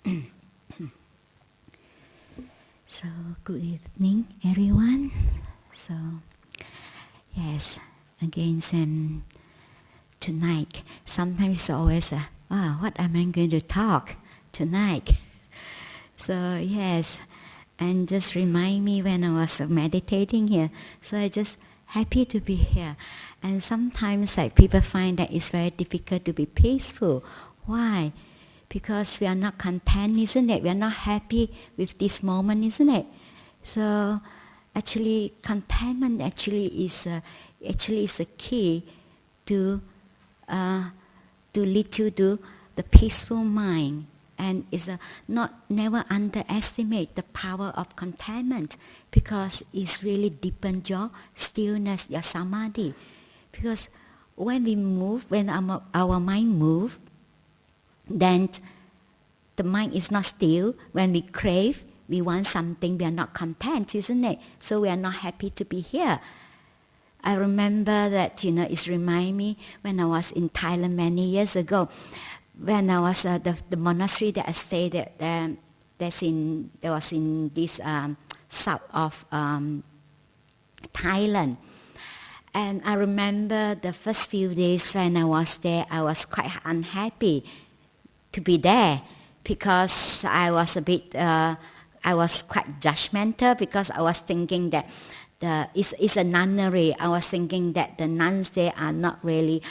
So, good evening, everyone. So, yes, again, tonight, sometimes it's always, what am I going to talk tonight? So, yes, and just remind me when I was meditating here. So, I just happy to be here. And sometimes people find that it's very difficult to be peaceful. Why? Because we are not content, isn't it? We are not happy with this moment, isn't it? So actually, contentment is a key to lead to the peaceful mind, and is never underestimate the power of contentment, because it's really deepens your stillness, your samadhi. Because when we move, when our mind moves, then the mind is not still. When we crave, we want something, we are not content, isn't it? So we are not happy to be here. I remember that, it reminds me when I was in Thailand many years ago, when I was the monastery that I stayed at, there was in this south of Thailand. And I remember the first few days when I was there, I was quite unhappy to be there, because I was I was quite judgmental, because I was thinking that it's a nunnery. I was thinking that the nuns there are not really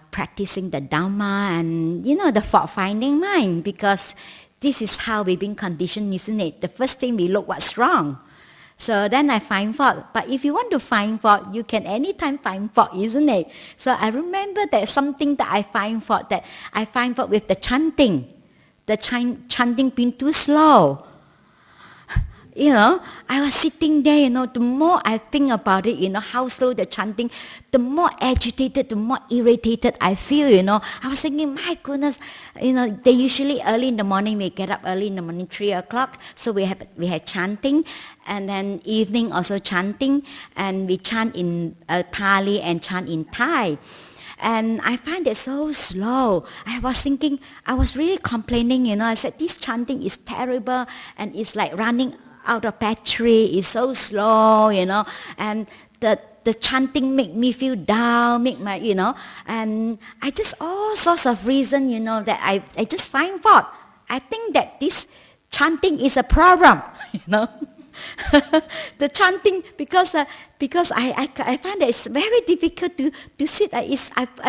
practicing the Dhamma and, the fault-finding mind, because this is how we've been conditioned, isn't it? The first thing we look what's wrong. So then I find fault. But if you want to find fault, you can anytime find fault, isn't it? So I remember there's something that I find fault with the chanting. The chanting being too slow. I was sitting there, the more I think about it, how slow the chanting, the more agitated, the more irritated I feel, I was thinking, my goodness, they usually early in the morning, we get up early in the morning, 3 o'clock, so we had chanting, and then evening also chanting, and we chant in Pali and chant in Thai. And I find it so slow. I was thinking, I was really complaining, I said, this chanting is terrible, and it's like running out of battery, is so slow, and the chanting make me feel down, make my, and I just all sorts of reasons, that I just find fault. I think that this chanting is a problem, the chanting, because I find that it's very difficult to sit. I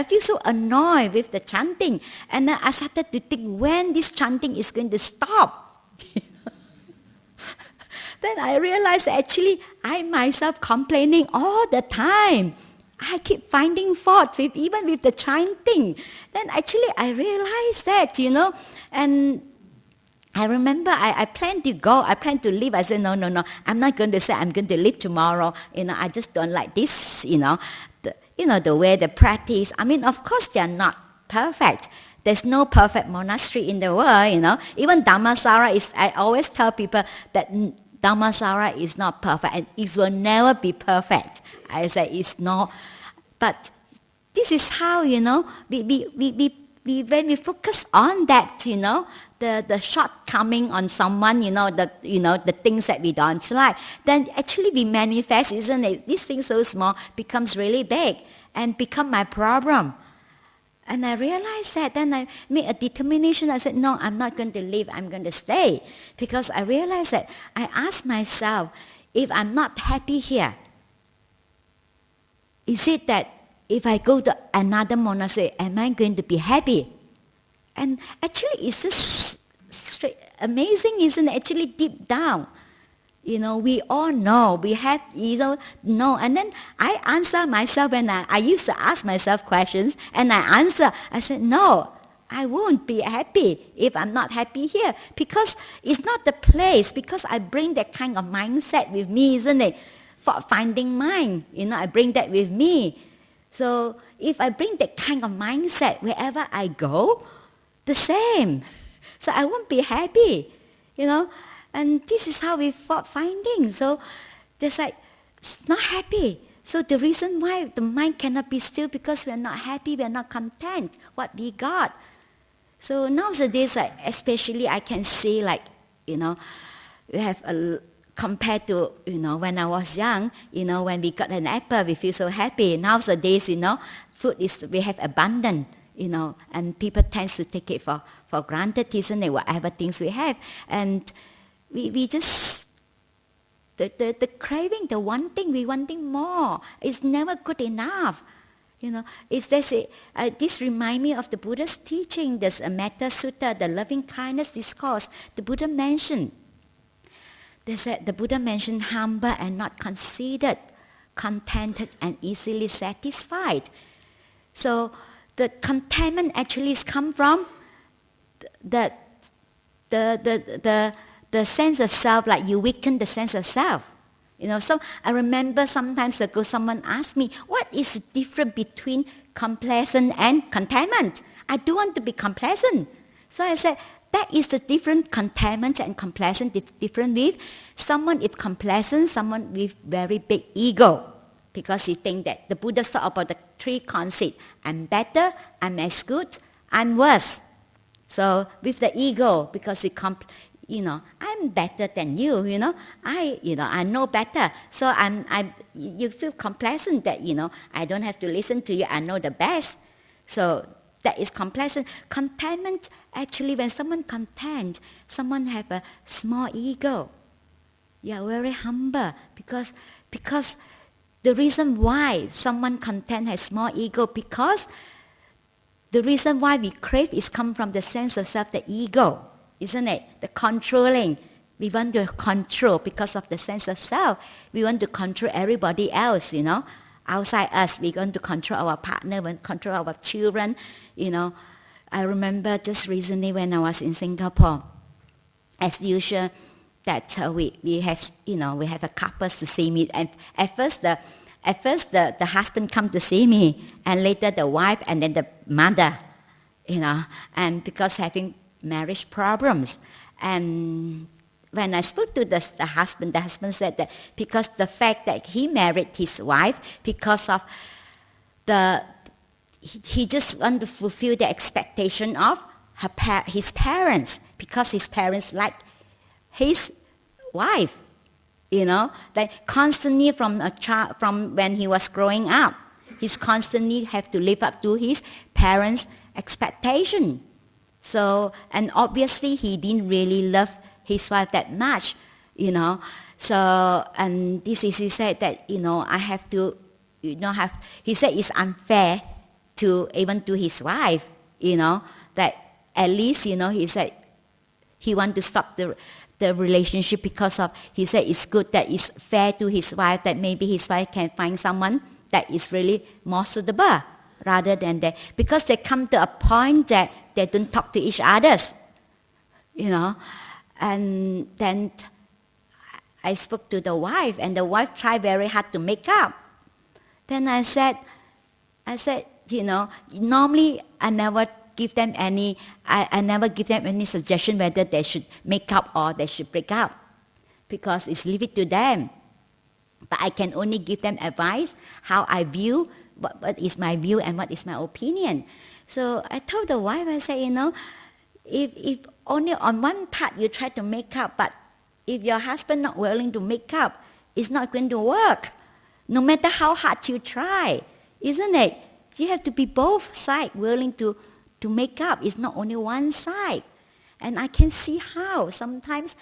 feel so annoyed with the chanting, and then I started to think when this chanting is going to stop. Then I realized actually I myself complaining all the time. I keep finding fault even with the chanting. Then actually I realized that, and I remember I planned to go, I planned to leave. I said, no, I'm not going to say I'm going to leave tomorrow. I just don't like this, the way they practice. I mean, of course they are not perfect. There's no perfect monastery in the world, Even Dhammasara I always tell people that Dhammasara is not perfect, and it will never be perfect. I say it's not. But this is how, when we focus on that, the shortcoming on someone, the things that we don't like, then actually we manifest, isn't it? This thing so small becomes really big and become my problem. And I realized that, then I made a determination. I said, no, I'm not going to leave, I'm going to stay. Because I realized that I asked myself, if I'm not happy here, is it that if I go to another monastery, am I going to be happy? And actually, it's just amazing, isn't it? Actually, deep down, we all know, we have, know. And then I answer myself, when I used to ask myself questions, and I answer, I said, no, I won't be happy if I'm not happy here, because it's not the place, because I bring that kind of mindset with me, isn't it? For finding mind, I bring that with me. So if I bring that kind of mindset wherever I go, the same. So I won't be happy, And this is how we fought finding. So there's it's not happy. So the reason why the mind cannot be still, because we are not happy, we are not content what we got. So nowadays, especially I can see we have compared to, when I was young, when we got an apple, we feel so happy. Nowadays, food we have abundant, and people tend to take it for granted, isn't it, whatever things we have. And we just, the craving, the wanting more is never good enough. This reminds me of the Buddha's teaching. There's a Metta Sutta, the loving kindness discourse. The Buddha mentioned, the Buddha mentioned humble and not conceited, contented and easily satisfied. So the contentment actually come from the sense of self, like you weaken the sense of self. So I remember sometimes ago someone asked me, what is the difference between complacent and contentment? I do want to be complacent. So I said, that is the different contentment and complacent different with someone is complacent, someone with very big ego. Because he think that the Buddha talk about the three concepts. I'm better, I'm as good, I'm worse. So with the ego, because I'm better than you, I know better. So you feel complacent that, I don't have to listen to you, I know the best. So that is complacent. Contentment, actually, when someone content, someone have a small ego. Yeah, very humble. Because the reason why someone content has small ego, because the reason why we crave is come from the sense of self, the ego. Isn't it? The controlling. We want to control because of the sense of self. We want to control everybody else, outside us. We want to control our partner, we want to control our children, I remember just recently when I was in Singapore, as usual, that we have a couple to see me. And at first the husband come to see me, and later the wife, and then the mother, and because having marriage problems. And when I spoke to the husband said that because the fact that he married his wife, because of he just want to fulfill the expectation of his parents, because his parents like his wife, like constantly from when he was growing up, he's constantly have to live up to his parents' expectation. So, and obviously he didn't really love his wife that much, So, and he said that, I have to, he said it's unfair to even to his wife, that at least, he said he want to stop the relationship because of, he said it's good that it's fair to his wife, that maybe his wife can find someone that is really more suitable. Rather than that, because they come to a point that they don't talk to each other, and then I spoke to the wife, and the wife tried very hard to make up. Then I said, normally I never give them any suggestion whether they should make up or they should break up, because it's leave it to them. But I can only give them advice how I view. What is my view and what is my opinion. So I told the wife, I said, if only on one part you try to make up, but if your husband not willing to make up, it's not going to work. No matter how hard you try, isn't it? You have to be both sides willing to make up. It's not only one side. And I can see how sometimes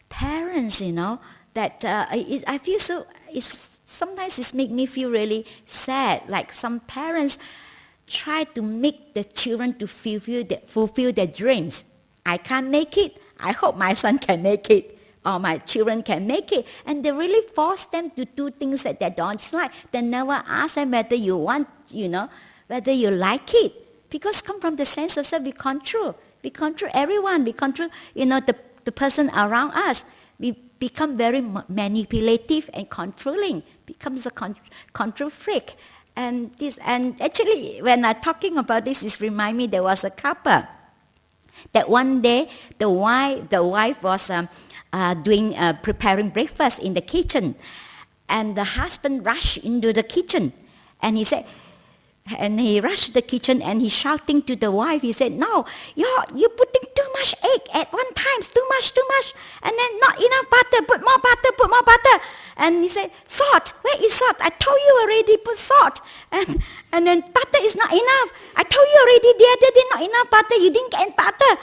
parents, that I feel so, sometimes it makes me feel really sad. Like some parents try to make the children to fulfill their dreams. I can't make it. I hope my son can make it, or my children can make it. And they really force them to do things that they don't like. They never ask them whether you want, whether you like it. Because come from the sense of self, we control. We control everyone. We control, the person around us. We become very manipulative and controlling, becomes a control freak. And actually, when I'm talking about this, it reminds me there was a couple that one day the wife was preparing breakfast in the kitchen, and the husband rushed into the kitchen, and he said, And he rushed to the kitchen and he's shouting to the wife. He said, no, you're putting too much egg at one time. It's too much. And then not enough butter. Put more butter. And he said, salt. Where is salt? I told you already, put salt. And then butter is not enough. I told you already the other day, not enough butter. You didn't get butter.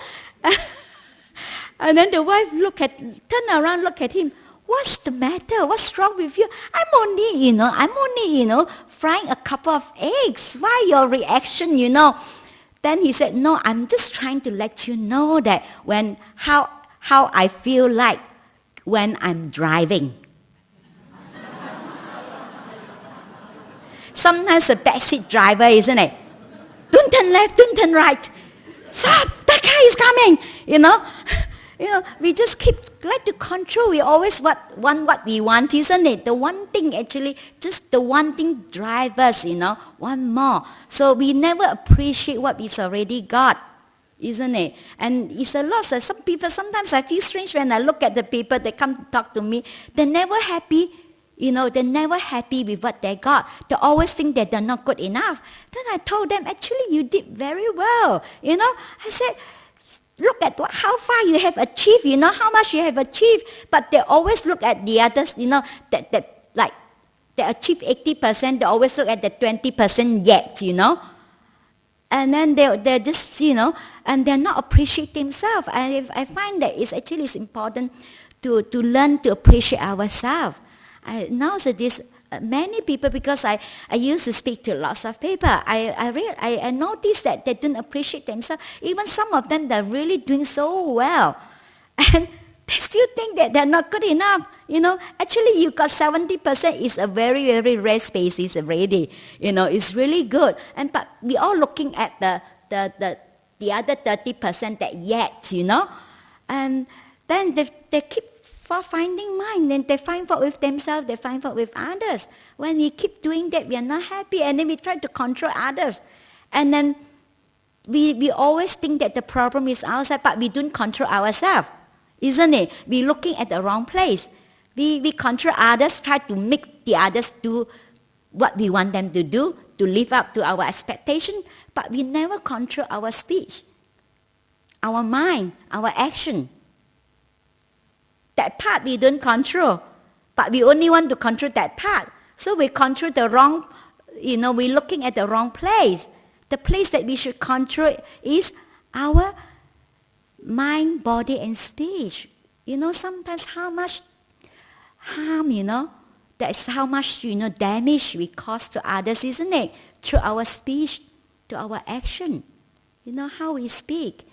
And then the wife turn around, look at him. What's the matter? What's wrong with you? I'm only, frying a couple of eggs. Why your reaction, Then he said, no, I'm just trying to let you know that how I feel like when I'm driving. Sometimes a backseat driver, isn't it? Don't turn left, don't turn right. Stop, that car is coming, we just like to control. We always want what we want, isn't it? The one thing actually, just the one thing drives us, want more. So we never appreciate what we've already got, isn't it? And it's a loss. Some people, sometimes I feel strange when I look at the people, they come to talk to me. They're never happy, they're never happy with what they got. They always think that they're not good enough. Then I told them, actually, you did very well. I said, look at how far you have achieved, how much you have achieved. But they always look at the others, that like they achieve 80%, they always look at the 20% yet, And then they're just, and they're not appreciating themselves. I find that it's important to learn to appreciate ourselves. Nowadays, many people, because I used to speak to lots of people, I noticed that they don't appreciate themselves. Even some of them, they're really doing so well. And they still think that they're not good enough. Actually you got 70% is a very, very rare species already. It's really good. But we all looking at the other 30% that yet, And then they keep for finding mine, then they find fault with themselves, they find fault with others. When we keep doing that, we are not happy, and then we try to control others. And then we always think that the problem is outside, but we don't control ourselves, isn't it? We're looking at the wrong place. We control others, try to make the others do what we want them to do, to live up to our expectation, but we never control our speech, our mind, our action. That part we don't control, but we only want to control that part. So we control the wrong, we're looking at the wrong place. The place that we should control is our mind, body, and speech. Sometimes how much harm, that's how much, damage we cause to others, isn't it? Through our speech, to our action, how we speak.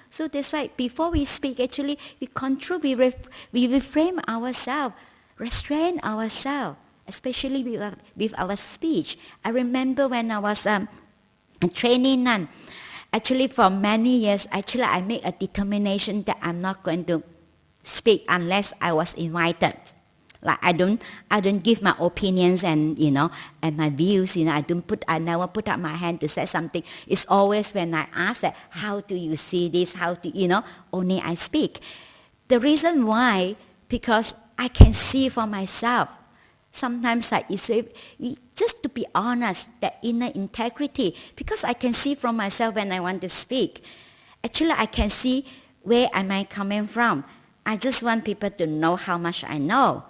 So that's why before we speak, actually, we control, we reframe ourselves, restrain ourselves, especially with our speech. I remember when I was a trainee nun, actually for many years, I made a determination that I'm not going to speak unless I was invited. Like I don't give my opinions and and my views. I never put up my hand to say something. It's always when I ask that, how do you see this? How do only I speak. The reason why, because I can see for myself. Sometimes it's just to be honest, that inner integrity, because I can see from myself when I want to speak. Actually, I can see where am I coming from. I just want people to know how much I know.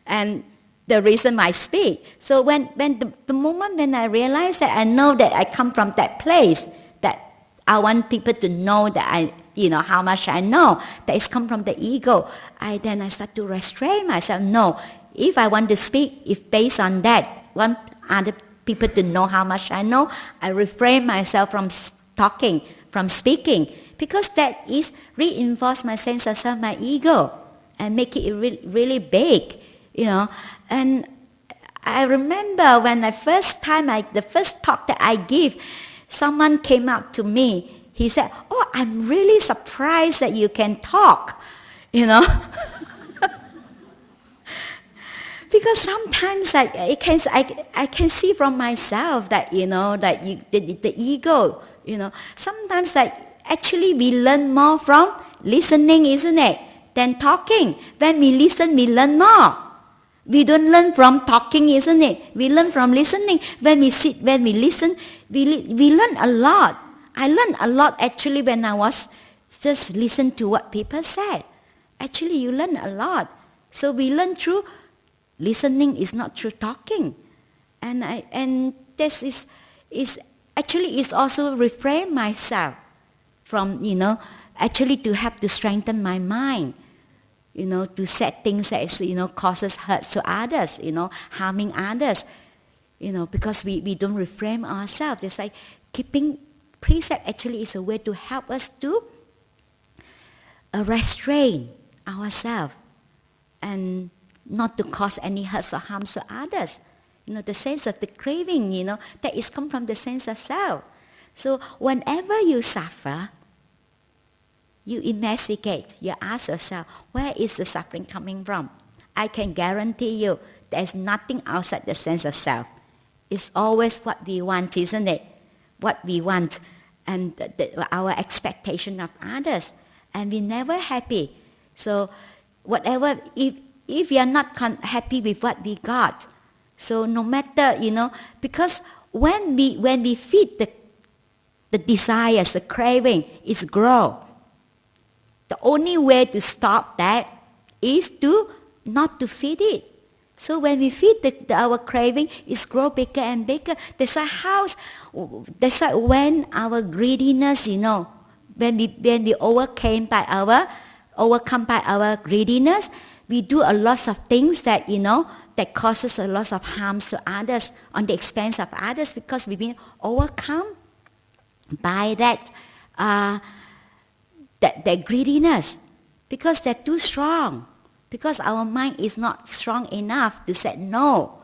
And the reason I speak. So when the moment when I realize that I know that I come from that place, that I want people to know that I, how much I know, that it's come from the ego, then I start to restrain myself. No, if I want to speak, if based on that, want other people to know how much I know, I refrain myself from talking, from speaking, because that is reinforce my sense of self, my ego, and make it really big, And I remember when the first talk that I give, someone came up to me. He said, "Oh, I'm really surprised that you can talk," Because sometimes I can see from myself that the ego, Sometimes actually we learn more from listening, isn't it? Than talking. When we listen, we learn more. We don't learn from talking, isn't it? We learn from listening. When we sit, when we listen, we learn a lot. I learned a lot actually when I was just listen to what people said. Actually, you learn a lot. So we learn through listening, is not through talking. And this is actually is also reframe myself from, actually to help to strengthen my mind. To set things that causes hurt to others, harming others, because we don't reframe ourselves. It's like keeping precept actually is a way to help us to restrain ourselves and not to cause any hurt or harm to others. The sense of the craving, that is come from the sense of self. So whenever you suffer, you investigate, you ask yourself, where is the suffering coming from? I can guarantee you there's nothing outside the sense of self. It's always what we want, isn't it? What we want and our expectation of others. And we're never happy. So whatever, if we are not happy with what we got, so no matter, because when we feed the desires, the craving, it's grow. The only way to stop that is to not to feed it. So when we feed our craving, it's grow bigger and bigger. That's why when our greediness, when we overcome by our greediness, we do a lot of things that, that causes a lot of harm to others on the expense of others because we've been overcome by that greediness, because they're too strong, because our mind is not strong enough to say no.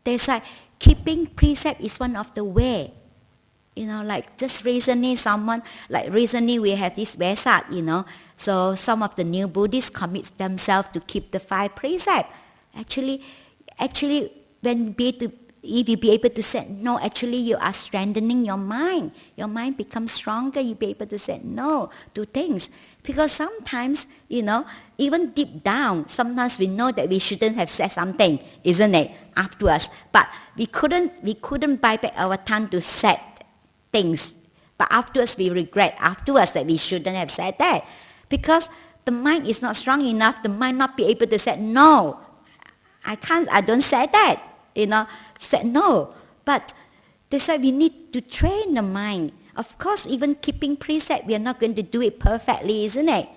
That's why keeping precept is one of the way. Like just recently we have this Vesak, so some of the new Buddhists commit themselves to keep the 5 precepts. Actually, if you be able to say no, actually you are strengthening your mind. Your mind becomes stronger. You'll be able to say no to things. Because sometimes, even deep down, sometimes we know that we shouldn't have said something, isn't it, afterwards. But we couldn't buy back our tongue to say things. But afterwards we regret afterwards that we shouldn't have said that. Because the mind is not strong enough, the mind not be able to say no. I don't say that. Said no. But that's why we need to train the mind. Of course, even keeping precept, we are not going to do it perfectly, isn't it?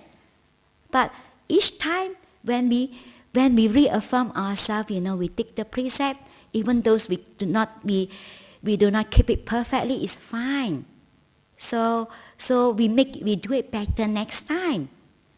But each time when we reaffirm ourselves, we take the precept, even those we do not keep it perfectly, it's fine. So we do it better next time.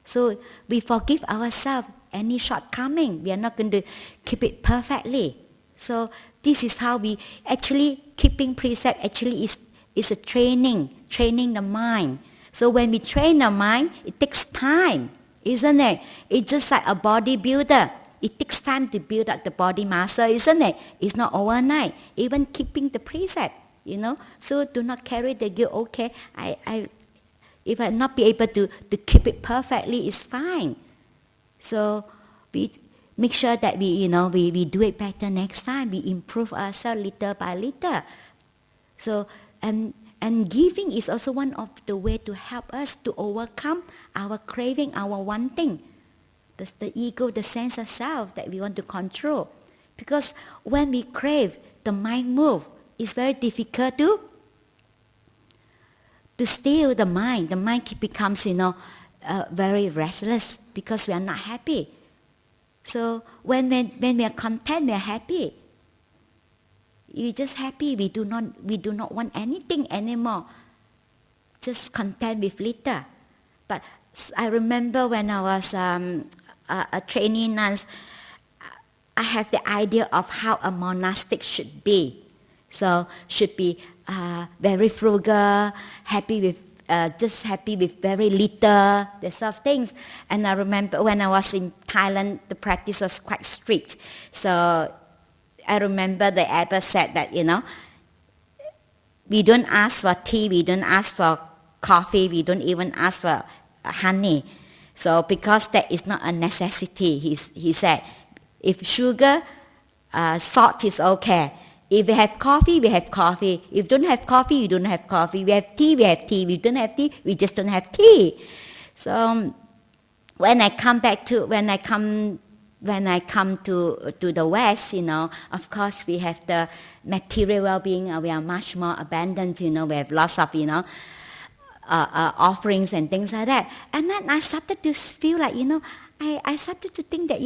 So we forgive ourselves any shortcoming. We are not going to keep it perfectly. So this is how we actually keeping precept actually is a training the mind. So when we train the mind, it takes time, isn't it? It's just like a bodybuilder. It takes time to build up the body muscle, isn't it? It's not overnight. Even keeping the precept, So do not carry the guilt. Okay, if I not be able to keep it perfectly, it's fine. So we make sure that we do it better next time. We improve ourselves little by little. So and giving is also one of the way to help us to overcome our craving, our wanting. That's the ego, the sense of self that we want to control. Because when we crave, the mind moves. It's very difficult to steal the mind. The mind becomes, very restless because we are not happy. So when we are content, we are happy. We're just happy. We do not want anything anymore. Just content with little. But I remember when I was a trainee nun, I have the idea of how a monastic should be. So should be very frugal, just happy with very little, that sort of things. And I remember when I was in Thailand, the practice was quite strict. So I remember the abbot said that, we don't ask for tea, we don't ask for coffee, we don't even ask for honey. So because that is not a necessity, he said, If sugar, salt is okay. If we have coffee, we have coffee. If we don't have coffee, we don't have coffee. We have tea, we have tea. If we don't have tea, we just don't have tea. So when I come to the West, of course we have the material well-being. We are much more abundant. We have lots of offerings and things like that. And then I started to feel like I started to think that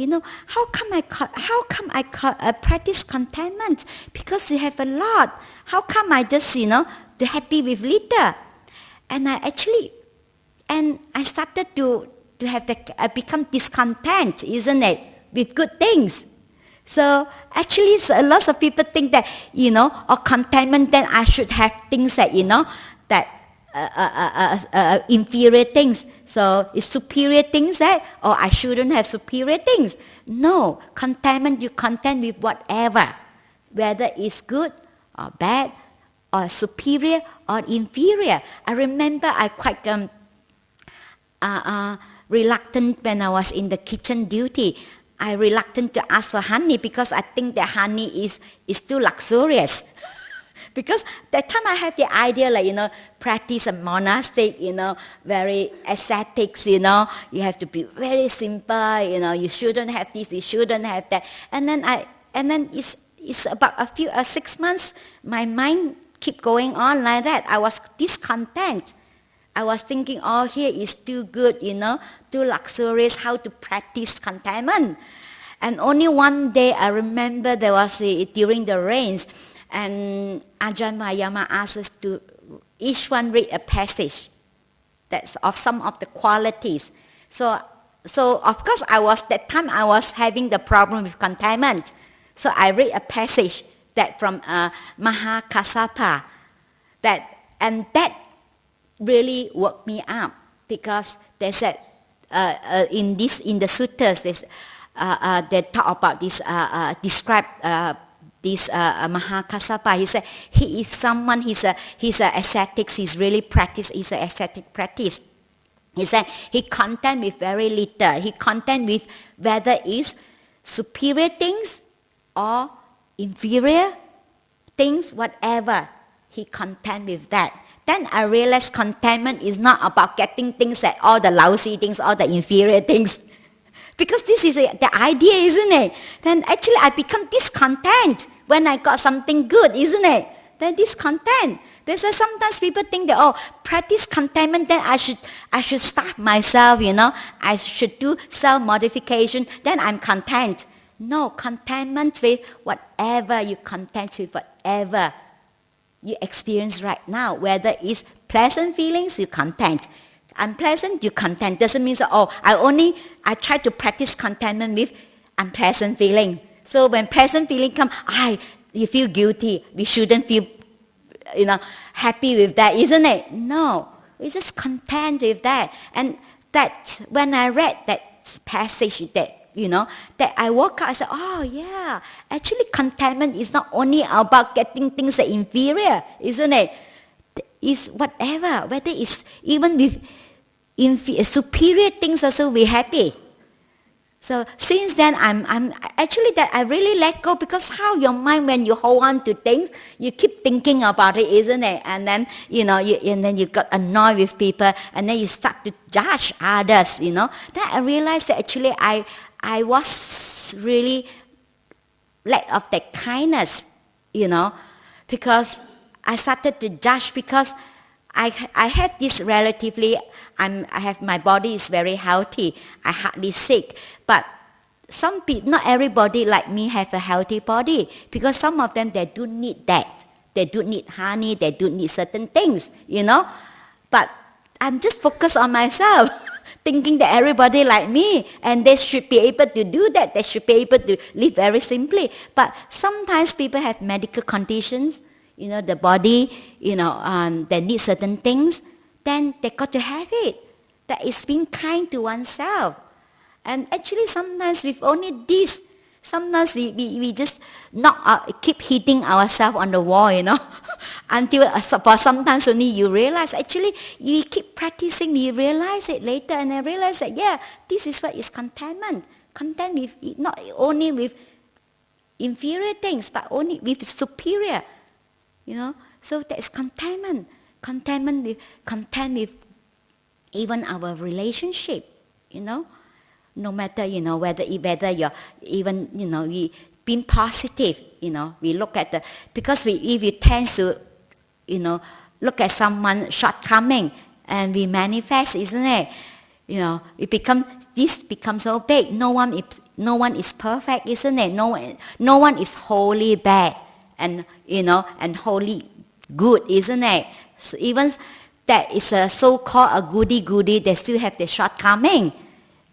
how come I practice contentment, because you have a lot. How come I just to happy with little? And I started to have I become discontent, isn't it, with good things. So actually, lots of people think that or contentment, then I should have things that that inferior things. So it's superior things that, or I shouldn't have superior things. No, contentment, you content with whatever, whether it's good or bad, or superior or inferior. I remember I quite reluctant when I was in the kitchen duty. I reluctant to ask for honey because I think that honey is too luxurious. Because that time I had the idea practice a monastic, very ascetics, you have to be very simple, you shouldn't have this, you shouldn't have that. And then it's about 6 months, my mind keep going on like that. I was discontent. I was thinking, here is too good, too luxurious, how to practice contentment. And only one day I remember there was during the rains, and Ajahn asked us to each one read a passage that's of some of the qualities. So of course that time I was having the problem with contentment. So I read a passage that from Mahakassapa, that really woke me up, because they said in the suttas they talk about this describe this Mahakassapa. He said he is someone, he's a ascetics, he's really practice, he's an ascetic practice. He said he content with very little. He content with whether it's superior things or inferior things, whatever. He content with that. Then I realized contentment is not about getting things that all the lousy things, all the inferior things. Because this is the idea, isn't it? Then actually I become discontent when I got something good, isn't it? Then discontent. There's sometimes people think that, practice contentment, then I should starve myself, I should do self-modification, then I'm content. No, contentment with whatever you content with, whatever you experience right now, whether it's pleasant feelings, you content. Unpleasant, you content. Doesn't mean I try to practice contentment with unpleasant feeling. So when pleasant feeling come, you feel guilty. We shouldn't feel, happy with that, isn't it? No, we just content with that. And that when I read that passage that I woke up, I said, actually contentment is not only about getting things that are inferior, isn't it? It's whatever, whether it's even with superior things also we're happy. So since then I'm actually that I really let go, because how your mind, when you hold on to things, you keep thinking about it, isn't it? And then you got annoyed with people, and then you start to judge others, Then I realized that actually I was really lack of that kindness, because I started to judge, because I have this relatively, my body is very healthy, I hardly sick, but some people, not everybody like me have a healthy body, because some of them, they do need that. They do need honey, they do need certain things, But I'm just focused on myself, thinking that everybody like me, and they should be able to do that. They should be able to live very simply. But sometimes people have medical conditions, the body, they need certain things, then they got to have it. That is being kind to oneself. And actually sometimes with only this, sometimes we just keep hitting ourselves on the wall, until for sometimes only you realize, actually you keep practicing, you realize it later, and I realize that, this is what is contentment. Content with, not only with inferior things, but only with superior. So that's contentment. Content with even our relationship. No matter whether you're even we being positive. We look at because if we tend to look at someone's shortcoming and we manifest, isn't it? This becomes so big. No one is perfect, isn't it? No one is wholly bad and wholly good, isn't it? So even that is a so-called a goody, they still have the shortcoming.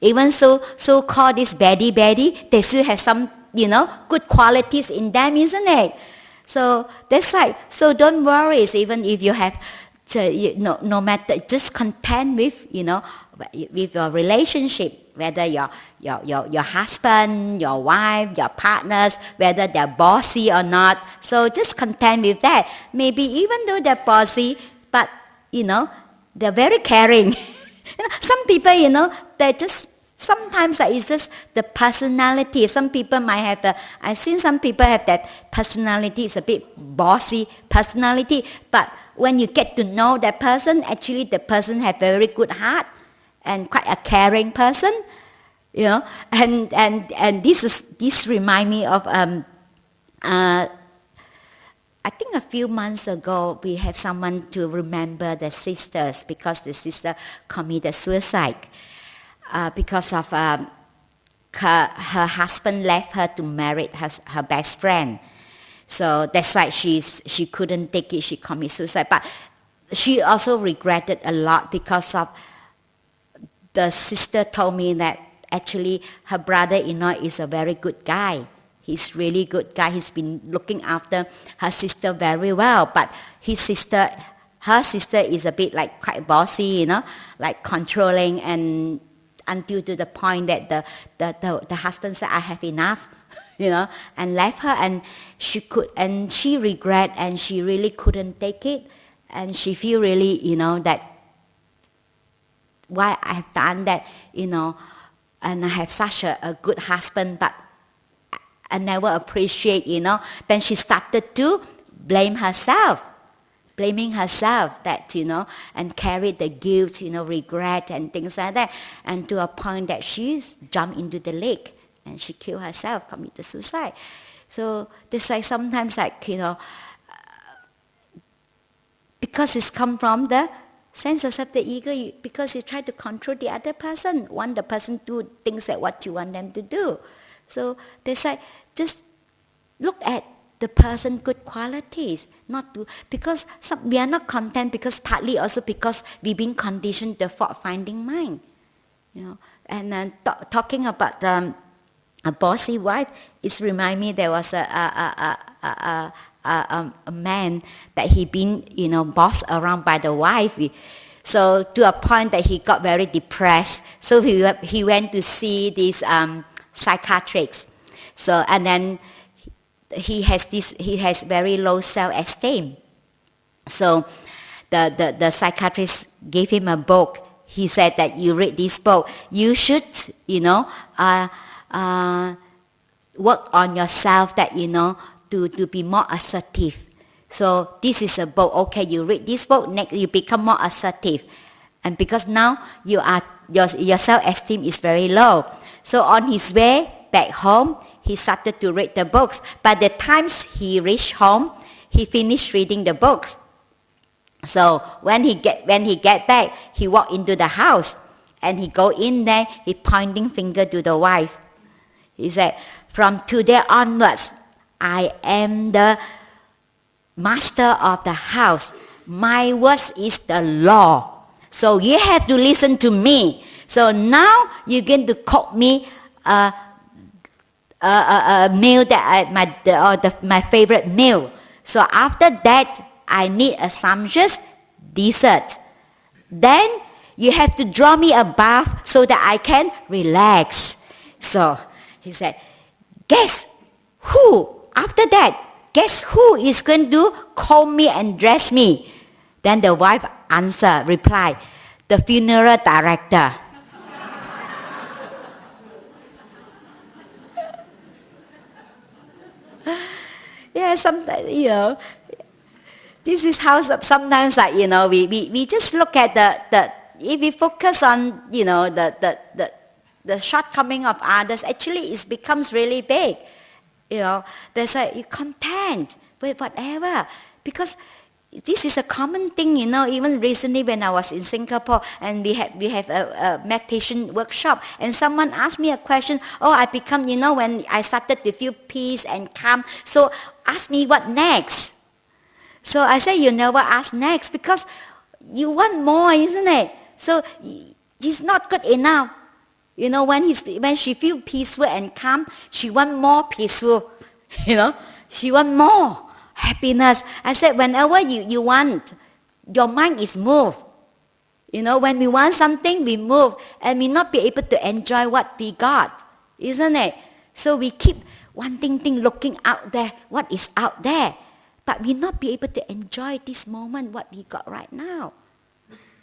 Even so-called this baddie, they still have some good qualities in them, isn't it? So that's right. So don't worry, even if you have no matter, just content with with your relationship, whether your husband, your wife, your partners, whether they're bossy or not. So just content with that. Maybe even though they're bossy, but they're very caring. Some people, they just sometimes it's just the personality. Some people might have I've seen some people have that personality. It's a bit bossy personality, but when you get to know that person, actually the person have very good heart and quite a caring person, and this remind me of I think a few months ago we have someone to remember the sisters because the sister committed suicide because of her husband left her to marry her best friend. So that's why she couldn't take it. She committed suicide. But she also regretted a lot because of the sister told me that actually her brother-in-law is a very good guy. He's really good guy. He's been looking after her sister very well. But her sister is a bit like quite bossy, like controlling, and until to the point that the husband said, I have enough, and left her, and she regret, and she really couldn't take it, and she feel really, that why I have done that, and I have such a good husband, but I never appreciate, Then she started to blaming herself that, and carried the guilt, regret and things like that, and to a point that she's jumped into the lake and she killed herself, committed suicide. So that's why sometimes because it's come from the sense of self, the ego, because you try to control the other person, want the person to do things that what you want them to do. So that's why just look at the person good qualities, because we are not content because partly also because we've been conditioned the fault-finding mind, And then talking about a bossy wife, it remind me there was a man that he been bossed around by the wife. So to a point that he got very depressed. So he went to see this psychiatrist. So and then he has very low self-esteem. So the psychiatrist gave him a book. He said that you read this book, you should work on yourself that to be more assertive. So this is a book. Okay, you read this book, next you become more assertive, and because now your self-esteem is very low. So on his way back home, he started to read the books. By the time he reached home, he finished reading the books. So when he get back, he walked into the house, and he go in there, he pointing finger to the wife. He said, from today onwards, I am the master of the house. My words is the law. So you have to listen to me. So now you're going to cook me a meal that my favorite meal. So after that, I need a sumptuous dessert. Then you have to draw me a bath so that I can relax. So he said, guess who? After that, guess who is going to comb me and dress me? Then the wife replied, the funeral director. Sometimes, this is how sometimes, we just look at the if we focus on, the shortcoming of others, actually it becomes really big. There's you're content with whatever, because this is a common thing, even recently when I was in Singapore and we have a meditation workshop, and someone asked me a question. I become, when I started to feel peace and calm, so ask me what next. So I said, you never ask next because you want more, isn't it? So it's not good enough. When she feels peaceful and calm, she want more peaceful, she want more happiness. I said, whenever you want, your mind is moved. When we want something, we move, and we not be able to enjoy what we got, isn't it? So we keep wanting things, looking out there, what is out there, but we not be able to enjoy this moment, what we got right now.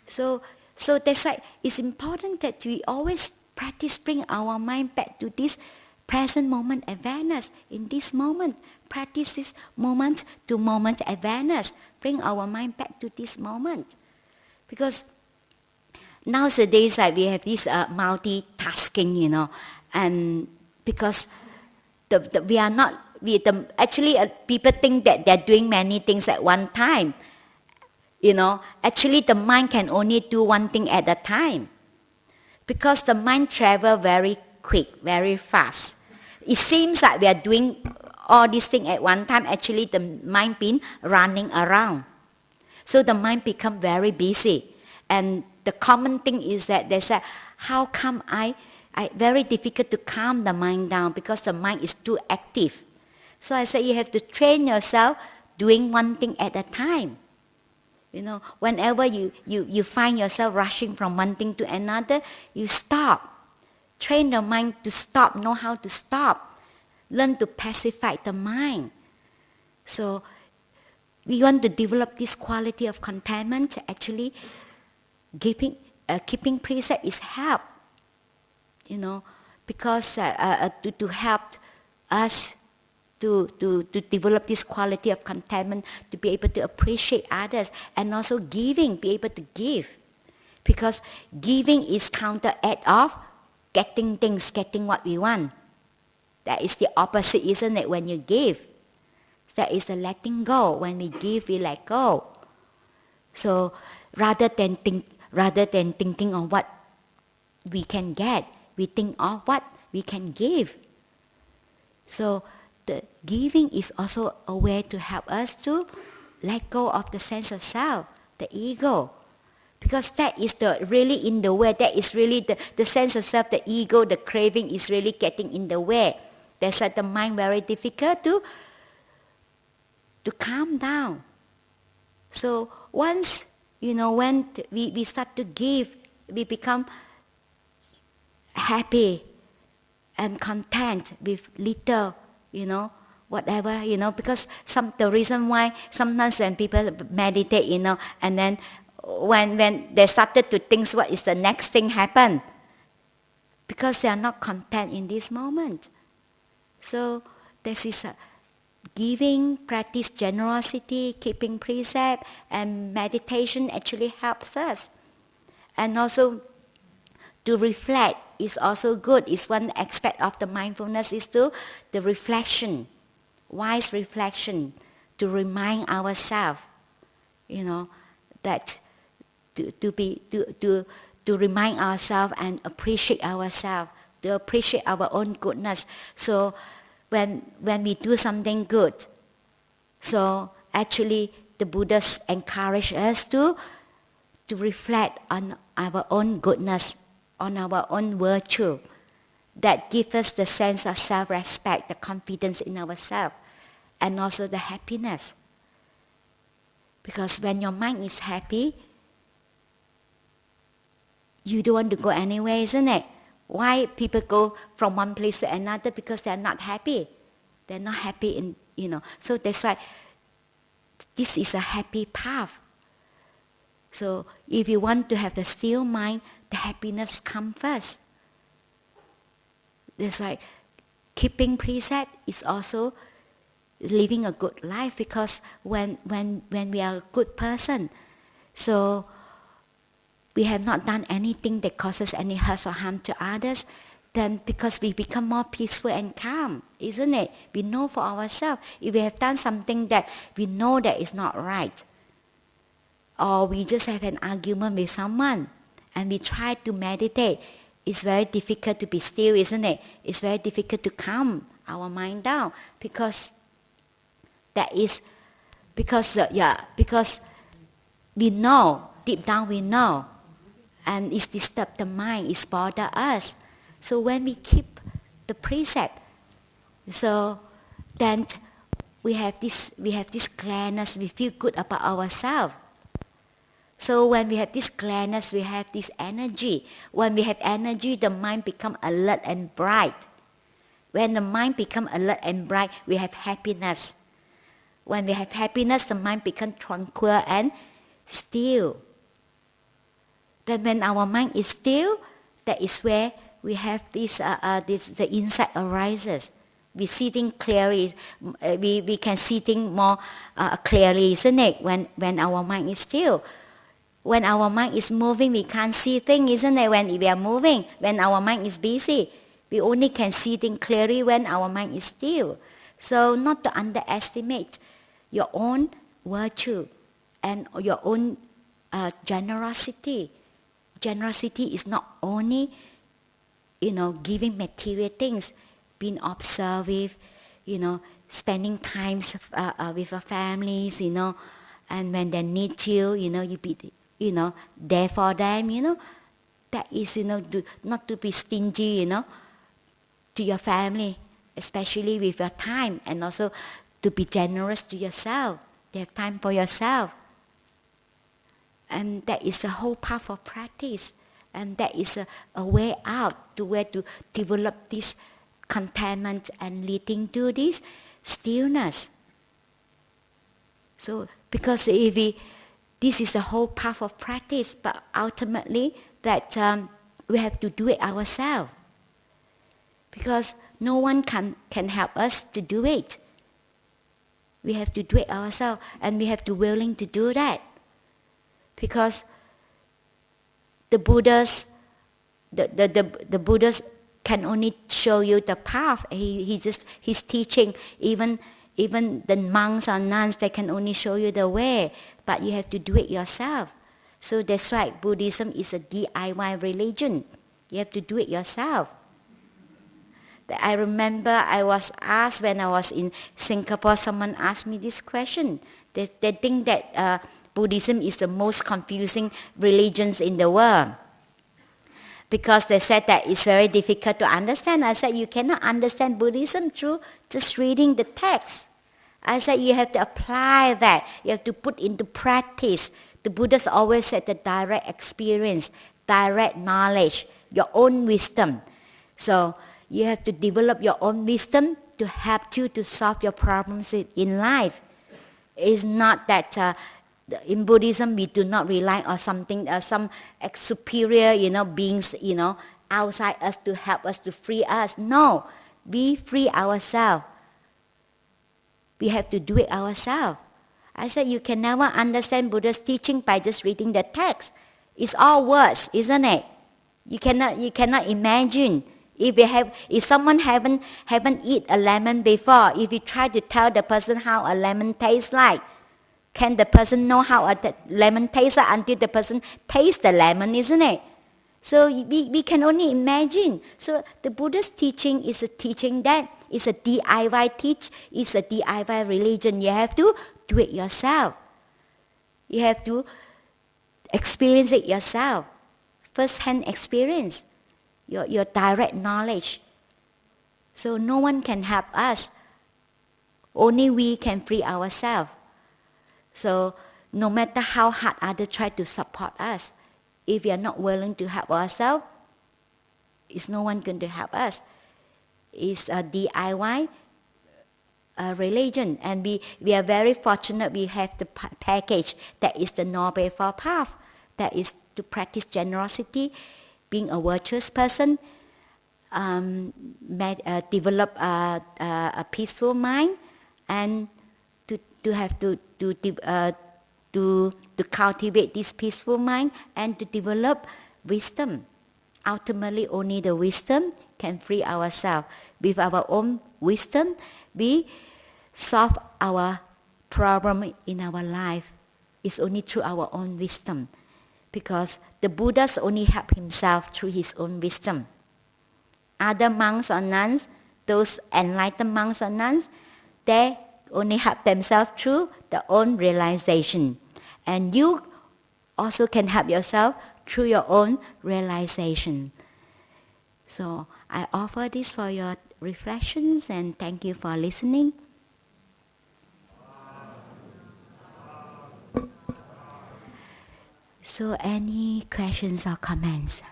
So that's why it's important that we always practice bring our mind back to this present moment awareness. In this moment, practice this moment to moment awareness. Bring our mind back to this moment. Because nowadays we have this multitasking, and because we are not, actually people think that they're doing many things at one time. Actually the mind can only do one thing at a time. Because the mind travels very quick, very fast. It seems like we are doing all these things at one time. Actually, the mind been running around. So the mind become very busy. And the common thing is that they say, how come I very difficult to calm the mind down because the mind is too active. So I say you have to train yourself doing one thing at a time. Whenever you find yourself rushing from one thing to another, you stop. Train the mind to stop, know how to stop. Learn to pacify the mind. So we want to develop this quality of contentment. Actually, keeping precept is help. Because to help us to develop this quality of contentment, to be able to appreciate others, and also be able to give. Because giving is counteract of getting things, getting what we want. That is the opposite, isn't it, when you give? That is the letting go. When we give, we let go. So rather than thinking of what we can get, we think of what we can give. So the giving is also a way to help us to let go of the sense of self, the ego. Because that is really in the way. That is really the sense of self, the ego, the craving is really getting in the way. That's why the mind very difficult to calm down. So once, when we start to give, we become happy and content with little, whatever, because the reason why sometimes when people meditate, and then when they started to think what is the next thing happen, because they are not content in this moment. So this is giving, practice generosity, keeping precept, and meditation actually helps us. And also to reflect is also good. It's one aspect of the mindfulness is the reflection, wise reflection, to remind ourselves, that to remind ourselves and appreciate ourselves, to appreciate our own goodness. So when we do something good, so actually the Buddhas encourage us to reflect on our own goodness, on our own virtue. That gives us the sense of self-respect, the confidence in ourselves, and also the happiness. Because when your mind is happy, you don't want to go anywhere, isn't it? Why people go from one place to another? Because they're not happy. They're not happy So that's why this is a happy path. So if you want to have the still mind, the happiness comes first. That's why keeping precept is also living a good life, because when we are a good person, so we have not done anything that causes any hurt or harm to others, then because we become more peaceful and calm, isn't it? We know for ourselves. If we have done something that we know that is not right, or we just have an argument with someone and we try to meditate, it's very difficult to be still, isn't it? It's very difficult to calm our mind down, because we know, deep down we know, and it's disturbed the mind, it's bother us. So when we keep the precept, so then we have this gladness, we feel good about ourselves. So when we have this gladness, we have this energy. When we have energy, the mind becomes alert and bright. When the mind becomes alert and bright, we have happiness. When we have happiness, the mind becomes tranquil and still. Then when our mind is still, that is where we have the insight arises. We see things clearly. We can see things more clearly, isn't it? When our mind is still. When our mind is moving, we can't see things, isn't it? When we are moving, when our mind is busy, we only can see things clearly when our mind is still. So not to underestimate your own virtue and your own generosity. Generosity is not only, giving material things, being observant, spending time with our families, and when they need you, you be, there for them, that is, not to be stingy, to your family, especially with your time, and also to be generous to yourself, to have time for yourself. And that is a whole path of practice, and that is a way out to where to develop this contentment and leading to this stillness. So, because this is the whole path of practice, but ultimately that we have to do it ourselves. Because no one can help us to do it. We have to do it ourselves, and we have to be willing to do that. Because the Buddhas can only show you the path. He's teaching. Even the monks or nuns, they can only show you the way, but you have to do it yourself. So that's why Buddhism is a DIY religion. You have to do it yourself. I remember I was asked when I was in Singapore, someone asked me this question. They think that Buddhism is the most confusing religions in the world, because they said that it's very difficult to understand. I said, you cannot understand Buddhism through just reading the text. I said, you have to apply that. You have to put into practice. The Buddhas always said the direct experience, direct knowledge, your own wisdom. So you have to develop your own wisdom to help you to solve your problems in life. It's not that in Buddhism we do not rely on something, some superior, beings, outside us to help us, to free us. No, we free ourselves. We have to do it ourselves. I said you can never understand Buddha's teaching by just reading the text. It's all words, isn't it? You cannot imagine. If someone haven't eat a lemon before, if you try to tell the person how a lemon tastes like, can the person know how a lemon tastes like until the person tastes the lemon, isn't it? So we can only imagine. So the Buddha's teaching is a teaching that is a DIY it's a DIY religion. You have to do it yourself. You have to experience it yourself. First-hand experience. Your direct knowledge. So no one can help us. Only we can free ourselves. So no matter how hard others try to support us, if we are not willing to help ourselves, it's no one going to help us. It's a DIY religion, and we are very fortunate we have the package that is the Noble Four Path, that is to practice generosity, being a virtuous person, develop a peaceful mind, and to cultivate this peaceful mind and to develop wisdom. Ultimately, only the wisdom can free ourselves. With our own wisdom, we solve our problem in our life. It's only through our own wisdom, because the Buddha only helped himself through his own wisdom. Other monks or nuns, those enlightened monks or nuns, they only help themselves through their own realization. And you also can help yourself through your own realization. So I offer this for your reflections, and thank you for listening. So any questions or comments?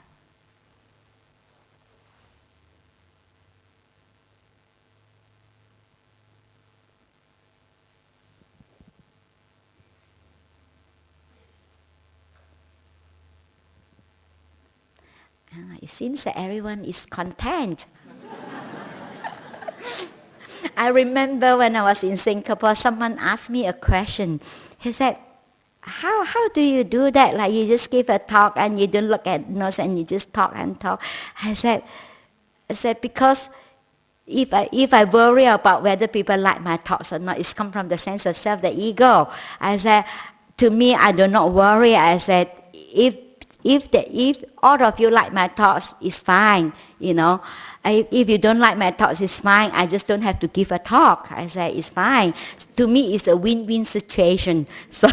It seems that everyone is content. I remember when I was in Singapore, someone asked me a question. He said, how do you do that? Like you just give a talk and you don't look at notes and you just talk and talk. I said because if I worry about whether people like my talks or not, it's come from the sense of self, the ego. I said, to me, I do not worry. I said, if all of you like my thoughts, it's fine, you know. If you don't like my thoughts, it's fine. I just don't have to give a talk. I say it's fine. To me, it's a win-win situation. So,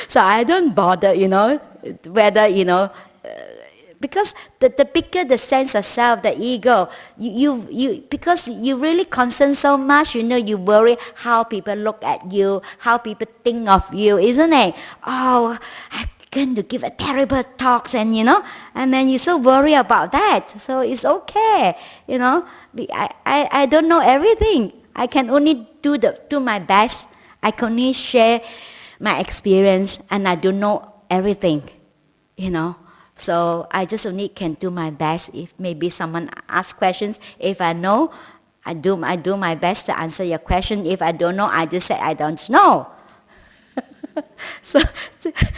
so I don't bother, you know, whether, you know, because the bigger the sense of self, the ego, you because you really concern so much, you know, you worry how people look at you, how people think of you, isn't it? Oh, I'm going to give a terrible talks, and you know, and then you're so worried about that. So it's okay, you know. I don't know everything. I can only do my best. I can only share my experience, and I don't know everything, you know. So I just only can do my best. If maybe someone asks questions, if I know, I do my best to answer your question. If I don't know, I just say I don't know. so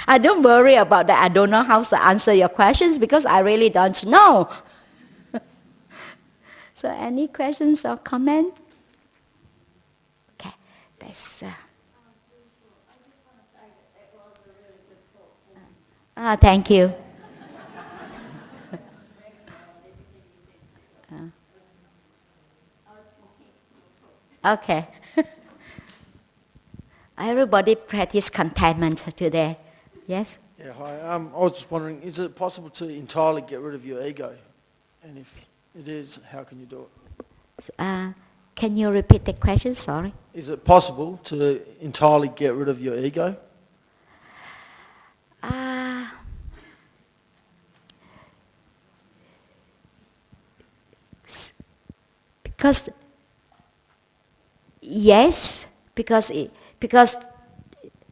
I don't worry about that. I don't know how to answer your questions because I really don't know. So any questions or comment? Okay, that's. Thank you. Okay. Everybody practice contentment today. Yes? Yeah, hi. I was just wondering, is it possible to entirely get rid of your ego? And if it is, how can you do it? Can you repeat the question? Sorry. Is it possible to entirely get rid of your ego? Because yes, because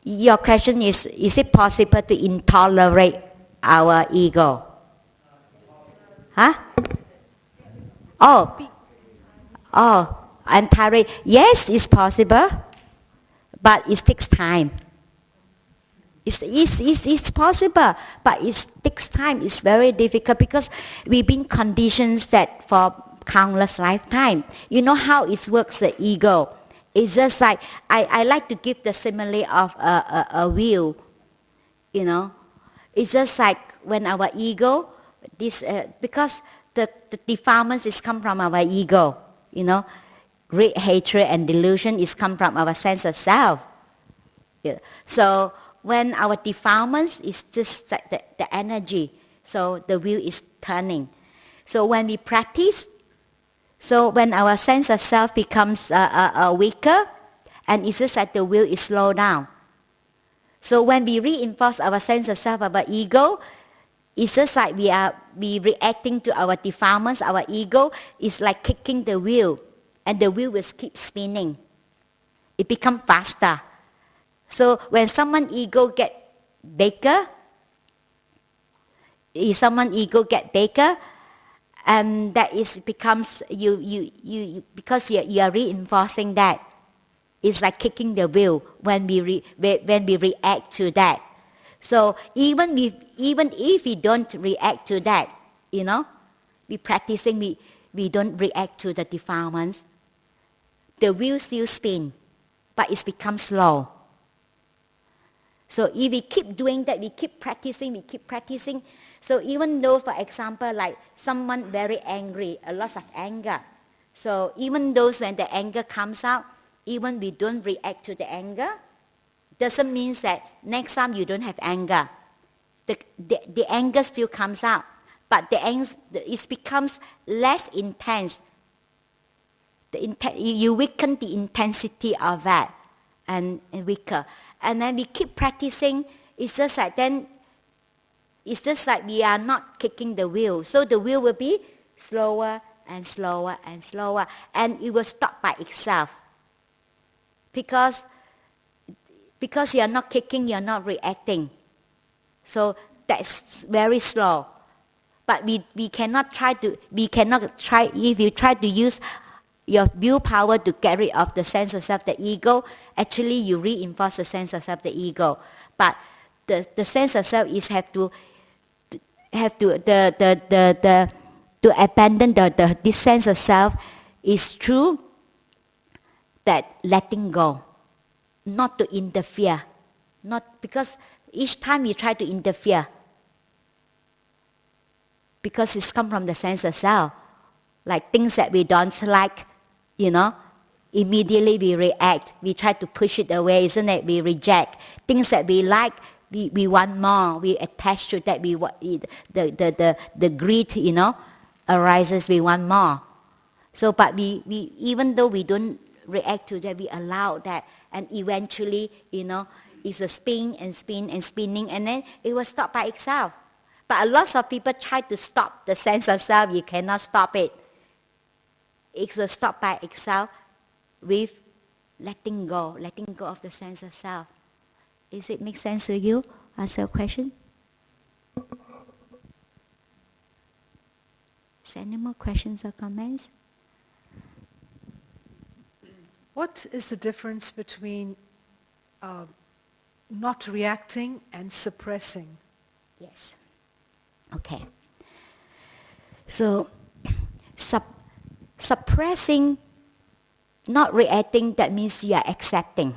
your question is it possible to intolerate our ego? Huh? Oh, entirely. Yes, it's possible, but it takes time. It's possible, but it takes time. It's very difficult because we've been conditioned that for countless lifetime. You know how it works, the ego. It's just like, I like to give the simile of a wheel, you know. It's just like when our ego, because the defilements is come from our ego, you know. Great hatred and delusion is come from our sense of self. Yeah. So when our defilements is just like the energy, so the wheel is turning. So when we practice, so when our sense of self becomes weaker, and it's just like the wheel is slowed down. So when we reinforce our sense of self, our ego, it's just like we reacting to our defilements. Our ego is like kicking the wheel, and the wheel will keep spinning. It becomes faster. So when someone ego get bigger, and that is becomes you because you are reinforcing that. It's like kicking the wheel when we react to that. So even if we don't react to that, we practicing, we don't react to the defilements, the wheel still spin, but it's become slow. So if we keep doing that, we keep practicing. So even though, for example, like someone very angry, a lot of anger. So even those when the anger comes out, even we don't react to the anger, doesn't mean that next time you don't have anger. The anger still comes out, but it becomes less intense. You weaken the intensity of that and weaker. And then we keep practicing. It's just like we are not kicking the wheel. So the wheel will be slower and slower and slower, and it will stop by itself. Because you are not kicking, you are not reacting. So that's very slow. But we cannot try, if you try to use your willpower to get rid of the sense of self, the ego, actually you reinforce the sense of self, the ego. But the sense of self is to abandon this sense of self is through that letting go, not to interfere, not because each time you try to interfere, because it's come from the sense of self, like things that we don't like, immediately we react, we try to push it away, isn't it? We reject things that we like. We want more. We attach to that. We want the greed, arises. We want more. So, but we even though we don't react to that, we allow that, and eventually, it's a spin and spin and spinning, and then it will stop by itself. But a lot of people try to stop the sense of self. You cannot stop it. It will stop by itself with letting go of the sense of self. Does it make sense to you? Answer your question? Is there any more questions or comments? What is the difference between not reacting and suppressing? Yes. Okay. So, suppressing, not reacting, that means you are accepting.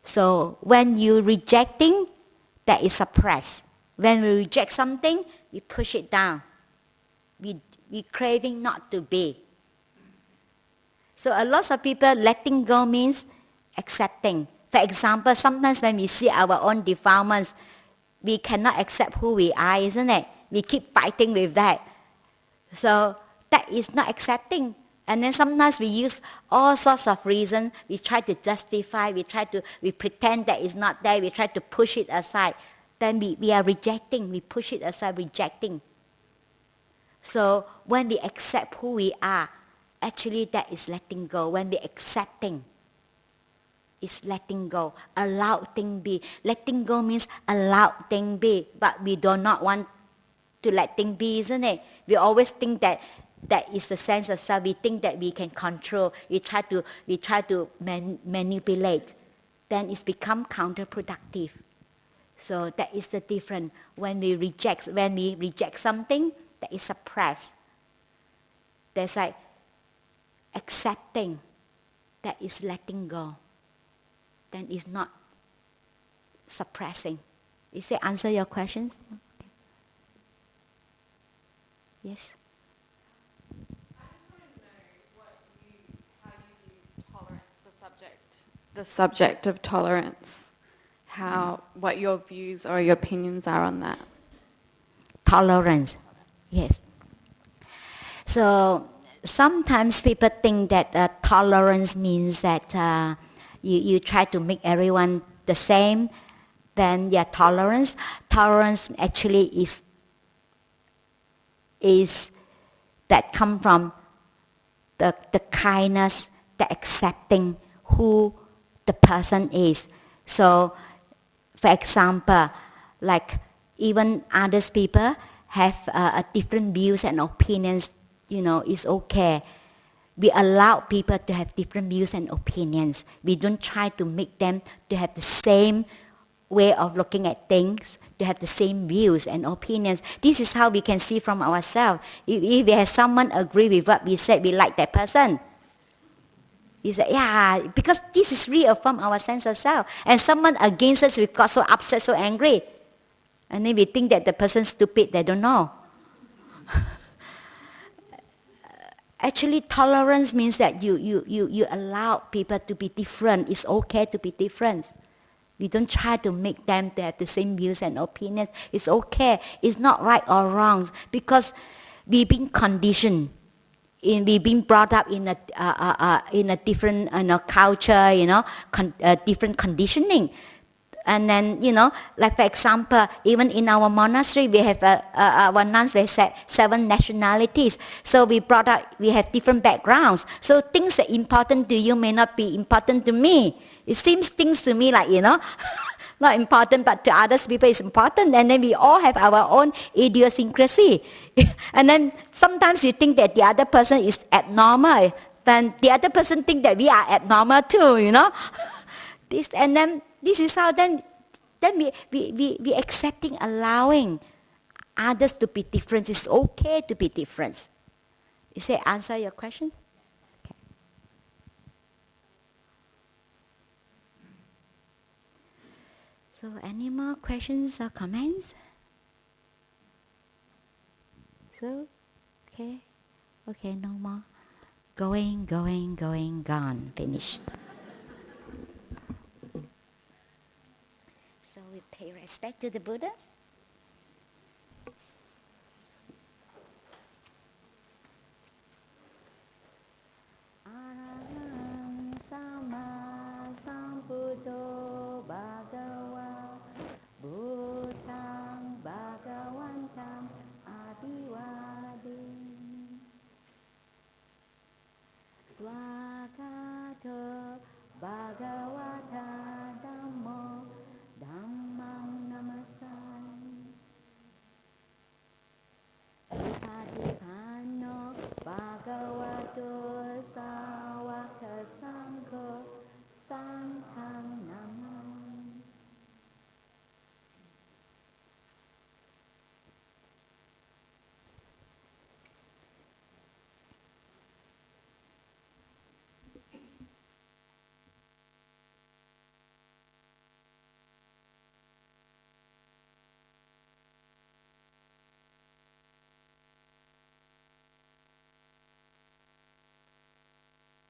So when you rejecting, that is suppressed. When we reject something, we push it down. We craving not to be. So a lot of people letting go means accepting. For example, sometimes when we see our own defilements, we cannot accept who we are, isn't it? We keep fighting with that. So that is not accepting. And then sometimes we use all sorts of reasons. We try to justify, we pretend that it's not there, we try to push it aside. Then we are rejecting, we push it aside, rejecting. So when we accept who we are, actually that is letting go. When we accepting, it's letting go. Allow things be. Letting go means allow things be. But we do not want to let things be, isn't it? We always think that is the sense of self. We think that we can control. We try to manipulate. Then it's become counterproductive. So that is the difference. When we reject something, that is suppressed. There's like accepting, that is letting go. Then it's not suppressing. Is it answer your questions? Okay. Yes. The subject of tolerance, what your views or your opinions are on that. Tolerance, yes. So sometimes people think that tolerance means that you try to make everyone the same. Then tolerance actually is that come from the kindness, the accepting who the person is. So, for example, like even other people have different views and opinions, it's okay. we allow people to have different views and opinions. We don't try to make them to have the same way of looking at things, to have the same views and opinions. This is how we can see from ourselves. If we have someone agree with what we said, we like that person. You say, yeah, because this is reaffirm our sense of self. And someone against us, we got so upset, so angry. And then we think that the person's stupid, they don't know. Actually, tolerance means that you allow people to be different. It's okay to be different. We don't try to make them to have the same views and opinions. It's okay. It's not right or wrong because we've been conditioned. We've been brought up in a different culture, different conditioning. And then, like for example, even in our monastery, we have our nuns, we have 7 nationalities. So we have different backgrounds. So things that are important to you may not be important to me. It seems things to me like, not important, but to others people it's important. And then we all have our own idiosyncrasy. And then sometimes you think that the other person is abnormal. Then the other person think that we are abnormal too, This is how then we accepting, allowing others to be different. It's okay to be different. Is that answer your question? Okay. So any more questions or comments? So, okay, no more. Going, gone, finish. So we pay respect to the Buddha.